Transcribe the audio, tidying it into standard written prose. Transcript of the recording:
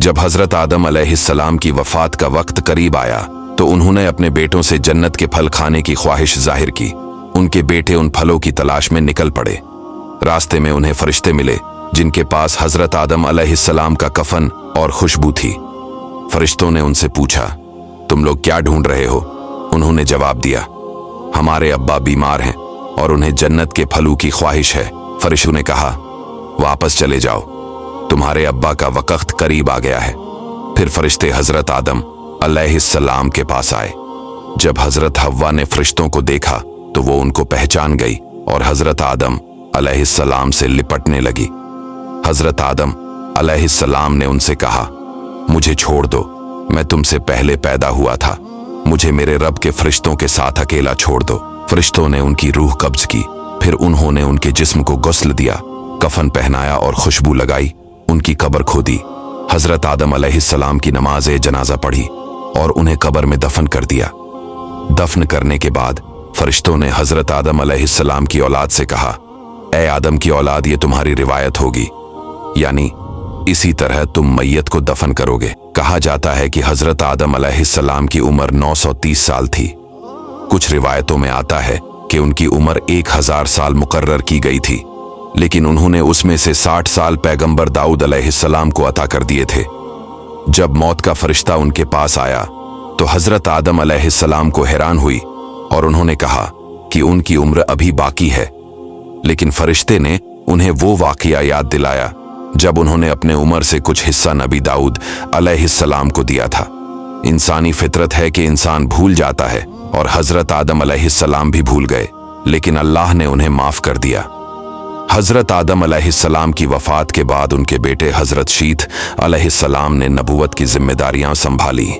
जब हजरत आदम अलैहिस्सलाम की वफात का वक्त करीब आया तो उन्होंने अपने बेटों से जन्नत के फल खाने की ख्वाहिश जाहिर की। उनके बेटे उन फलों की तलाश में निकल पड़े। रास्ते में उन्हें फरिश्ते मिले जिनके पास हजरत आदम अलैहिस्सलाम का कफन और खुशबू थी। फरिश्तों ने उनसे पूछा, तुम लोग क्या ढूंढ रहे हो? उन्होंने जवाब दिया, हमारे अब्बा बीमार हैं और उन्हें जन्नत के फलों की ख्वाहिश है। फरिश्तों ने कहा, वापस चले जाओ, तुम्हारे अब्बा का वक्त करीब आ गया है। फिर फरिश्ते हजरत आदम अलैहिस्सलाम के पास आए। जब हजरत हव्वा ने फरिश्तों को देखा तो वो उनको पहचान गई और हजरत आदम अलैहिस्सलाम से लिपटने लगी। हजरत आदम अलैहिस्सलाम ने उनसे कहा, मुझे छोड़ दो, मैं तुमसे पहले पैदा हुआ था, मुझे मेरे रब के फरिश्तों के साथ अकेला छोड़ दो। फरिश्तों ने उनकी रूह कब्ज की। फिर उन्होंने उनके जिस्म को गुस्ल दिया, कफन पहनाया और खुशबू लगाई, उनकी कब्र खोदी। हजरत आदम अलैहिस्सलाम की नमाज जनाजा पढ़ी और उन्हें कब्र में दफन कर दिया। दफन करने के बाद फरिश्तों ने हजरत आदम अलैहिस्सलाम की औलाद से कहा, ए आदम की औलाद, ये तुम्हारी रिवायत होगी, यानी इसी तरह तुम मैयत को दफन करोगे। कहा जाता है कि हजरत आदम अलैहिस्सलाम की उम्र 930 साल थी। कुछ रिवायतों में आता है कि उनकी उम्र 1000 साल मुकर्रर की गई थी, लेकिन उन्होंने उसमें से 60 साल पैगंबर दाऊद अलैहिस्सलाम को अता कर दिए थे। जब मौत का फरिश्ता उनके पास आया तो हजरत आदम अलैहिस्सलाम को हैरान हुई और उन्होंने कहा कि उनकी उम्र अभी बाकी है, लेकिन फरिश्ते ने उन्हें वो वाकया याद दिलाया जब उन्होंने अपने उम्र से कुछ हिस्सा नबी दाऊद अलैहिस्सलाम को दिया था। इंसानी फितरत है कि इंसान भूल जाता है और हजरत आदम अलैहिस्सलाम भी भूल गए, लेकिन अल्लाह ने उन्हें माफ कर दिया। हजरत आदम अलैहिस्सलाम की वफात के बाद उनके बेटे हजरत शीत अलैहिस्सलाम ने नबूवत की जिम्मेदारियां संभाली।